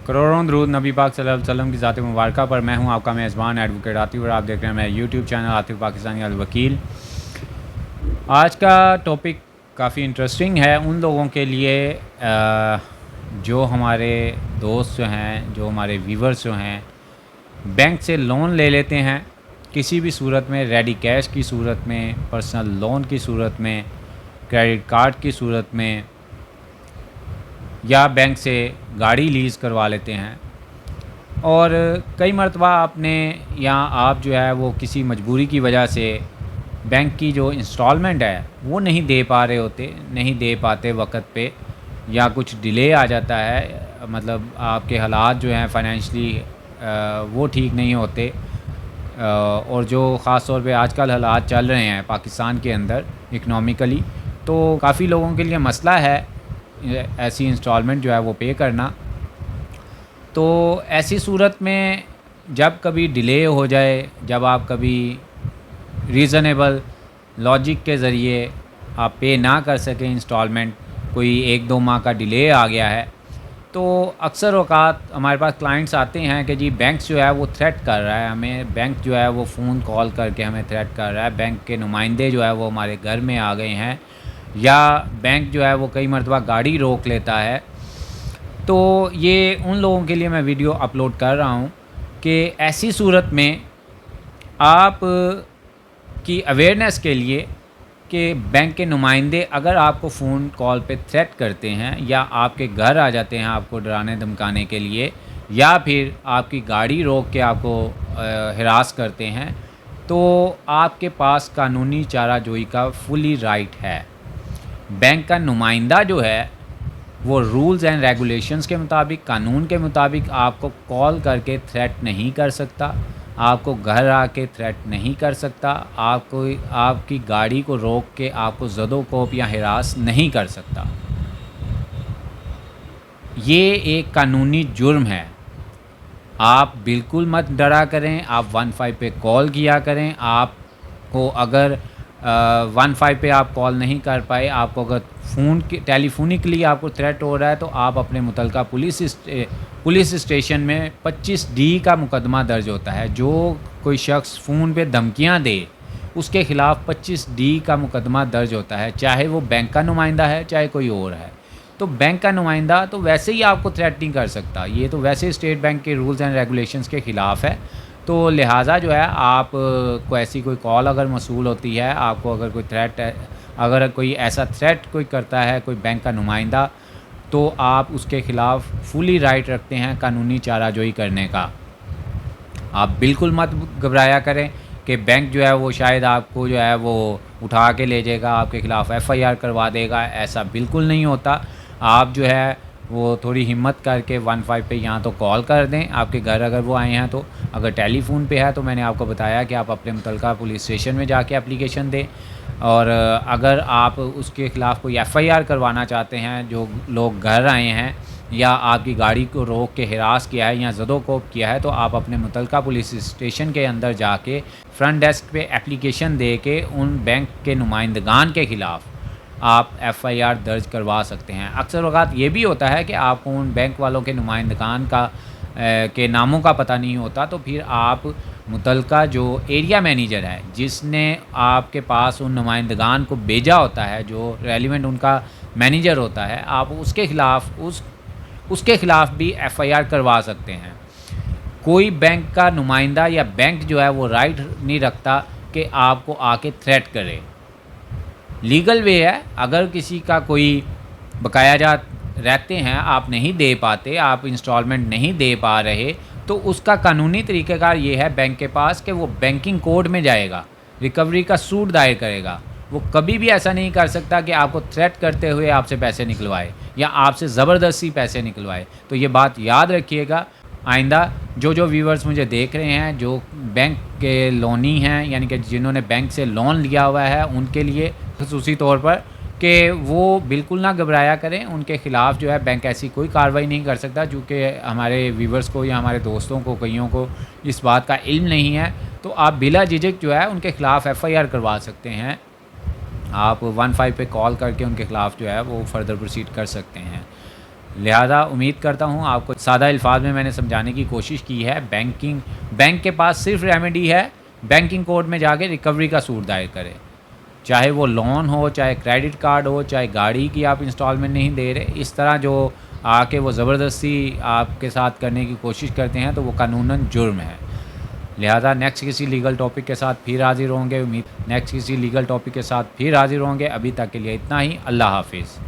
کروڑوں درود نبی پاک صلی اللہ علیہ وسلم کی ذات مبارکہ پر. میں ہوں آپ کا میزبان ایڈوکیٹ عاطف اور آپ دیکھ رہے ہیں میرا یوٹیوب چینل عاطف پاکستانی الوکیل. آج کا ٹاپک کافی انٹرسٹنگ ہے ان لوگوں کے لیے جو ہمارے دوست جو ہیں, جو ہمارے ویورز جو ہیں, بینک سے لون لے لیتے ہیں کسی بھی صورت میں, ریڈی کیش کی صورت میں, پرسنل لون کی صورت میں, کریڈٹ کارڈ کی صورت میں, یا بینک سے گاڑی لیز کروا لیتے ہیں. اور کئی مرتبہ آپ نے یا آپ جو ہے وہ کسی مجبوری کی وجہ سے بینک کی جو انسٹالمنٹ ہے وہ نہیں دے پا رہے ہوتے, نہیں دے پاتے وقت پہ, یا کچھ ڈیلے آ جاتا ہے, مطلب آپ کے حالات جو ہیں فائنینشلی وہ ٹھیک نہیں ہوتے. اور جو خاص طور پہ آج کل حالات چل رہے ہیں پاکستان کے اندر اکنامکلی, تو کافی لوگوں کے لیے مسئلہ ہے ایسی انسٹالمنٹ جو ہے وہ پے کرنا. تو ایسی صورت میں جب کبھی ڈیلے ہو جائے, جب آپ کبھی ریزنیبل لاجک کے ذریعے آپ پے نہ کر سکیں انسٹالمنٹ, کوئی 1-2 ماہ کا ڈیلے آ گیا ہے, تو اکثر اوقات ہمارے پاس کلائنٹس آتے ہیں کہ جی بینک جو ہے وہ تھریٹ کر رہا ہے ہمیں, بینک جو ہے وہ فون کال کر کے ہمیں تھریٹ کر رہا ہے, بینک کے نمائندے جو ہے وہ ہمارے گھر میں آ گئے ہیں, یا بینک جو ہے وہ کئی مرتبہ گاڑی روک لیتا ہے. تو یہ ان لوگوں کے لیے میں ویڈیو اپلوڈ کر رہا ہوں کہ ایسی صورت میں آپ کی اویئرنیس کے لیے کہ بینک کے نمائندے اگر آپ کو فون کال پہ تھریٹ کرتے ہیں یا آپ کے گھر آ جاتے ہیں آپ کو ڈرانے دھمکانے کے لیے, یا پھر آپ کی گاڑی روک کے آپ کو ہراس کرتے ہیں, تو آپ کے پاس قانونی چارہ جوئی کا فلی رائٹ ہے. بینک کا نمائندہ جو ہے وہ رولز اینڈ ریگولیشنز کے مطابق, قانون کے مطابق آپ کو کال کر کے تھریٹ نہیں کر سکتا, آپ کو گھر آ کے تھریٹ نہیں کر سکتا, آپ کی گاڑی کو روک کے آپ کو زد و کوب یا ہراس نہیں کر سکتا. یہ ایک قانونی جرم ہے. آپ بالکل مت ڈرا کریں, آپ 15 پہ کال کیا کریں. آپ کو اگر 15 پہ آپ کال نہیں کر پائے, آپ کو اگر ٹیلی فونکلی آپ کو تھریٹ ہو رہا ہے, تو آپ اپنے متعلقہ پولیس اسٹیشن میں 25D کا مقدمہ درج ہوتا ہے. جو کوئی شخص فون پہ دھمکیاں دے اس کے خلاف 25D کا مقدمہ درج ہوتا ہے, چاہے وہ بینک کا نمائندہ ہے چاہے کوئی اور ہے. تو بینک کا نمائندہ تو ویسے ہی آپ کو تھریٹ نہیں کر سکتا, یہ تو ویسے اسٹیٹ بینک کے رولز اینڈ ریگولیشنز کے خلاف ہے. تو لہٰذا جو ہے آپ کو ایسی کوئی کال اگر موصول ہوتی ہے, آپ کو اگر کوئی تھریٹ ہے, اگر کوئی ایسا تھریٹ کوئی کرتا ہے کوئی بینک کا نمائندہ, تو آپ اس کے خلاف فلی رائٹ رکھتے ہیں قانونی چارہ جوئی کرنے کا. آپ بالکل مت گھبرایا کریں کہ بینک جو ہے وہ شاید آپ کو جو ہے وہ اٹھا کے لے جائے گا, آپ کے خلاف FIR کروا دے گا. ایسا بالکل نہیں ہوتا. آپ جو ہے وہ تھوڑی ہمت کر کے 15 پہ یہاں تو کال کر دیں, آپ کے گھر اگر وہ آئے ہیں تو. اگر ٹیلی فون پہ ہے تو میں نے آپ کو بتایا کہ آپ اپنے متعلقہ پولیس اسٹیشن میں جا کے اپلیکیشن دیں. اور اگر آپ اس کے خلاف کوئی FIR کروانا چاہتے ہیں, جو لوگ گھر آئے ہیں یا آپ کی گاڑی کو روک کے ہراس کیا ہے یا زد و کوب کیا ہے, تو آپ اپنے متعلقہ پولیس اسٹیشن کے اندر جا کے فرنٹ ڈیسک پہ اپلیکیشن دے کے ان بینک کے نمائندگان کے خلاف آپ FIR درج کروا سکتے ہیں. اکثر اوقات یہ بھی ہوتا ہے کہ آپ کو ان بینک والوں کے نمائندگان کے ناموں کا پتہ نہیں ہوتا, تو پھر آپ متعلقہ جو ایریا مینیجر ہے جس نے آپ کے پاس ان نمائندگان کو بھیجا ہوتا ہے, جو ریلیونٹ ان کا مینیجر ہوتا ہے, آپ اس کے خلاف بھی FIR کروا سکتے ہیں. کوئی بینک کا نمائندہ یا بینک جو ہے وہ رائٹ نہیں رکھتا کہ آپ کو آ کے تھریٹ کرے. لیگل وے ہے, اگر کسی کا کوئی بقایا جات رہتے ہیں, آپ نہیں دے پاتے, آپ انسٹالمنٹ نہیں دے پا رہے, تو اس کا قانونی طریقہ کار یہ ہے بینک کے پاس کہ وہ بینکنگ کوڈ میں جائے گا, ریکوری کا سوٹ دائر کرے گا. وہ کبھی بھی ایسا نہیں کر سکتا کہ آپ کو تھریٹ کرتے ہوئے آپ سے پیسے نکلوائے یا آپ سے زبردستی پیسے نکلوائے. تو یہ بات یاد رکھیے گا آئندہ. جو ویورز مجھے دیکھ رہے ہیں جو بینک کے لونی ہیں, یعنی کہ جنہوں نے بینک سے لون لیا ہوا ہے, ان کے لیے خصوصی طور پر کہ وہ بالکل نہ گھبرایا کریں. ان کے خلاف جو ہے بینک ایسی کوئی کارروائی نہیں کر سکتا, چونکہ ہمارے ویورز کو یا ہمارے دوستوں کو کئیوں کو اس بات کا علم نہیں ہے. تو آپ بلا جھجک جو ہے ان کے خلاف FIR کروا سکتے ہیں. آپ 15 پہ کال کر کے ان کے خلاف جو ہے وہ فردر پروسیڈ کر سکتے ہیں. لہٰذا امید کرتا ہوں آپ کو سادہ الفاظ میں نے سمجھانے کی کوشش کی ہے. بینک کے پاس صرف ریمیڈی ہے بینکنگ کورٹ میں جا کے ریکوری کا سوٹ دائر کرے، چاہے وہ لون ہو، چاہے کریڈٹ کارڈ ہو، چاہے گاڑی کی آپ انسٹالمنٹ نہیں دے رہے. اس طرح جو آ کے وہ زبردستی آپ کے ساتھ کرنے کی کوشش کرتے ہیں تو وہ قانوناً جرم ہے. لہذا نیکسٹ کسی لیگل ٹاپک کے ساتھ پھر حاضر ہوں گے. ابھی تک کے لیے اتنا ہی. اللہ حافظ.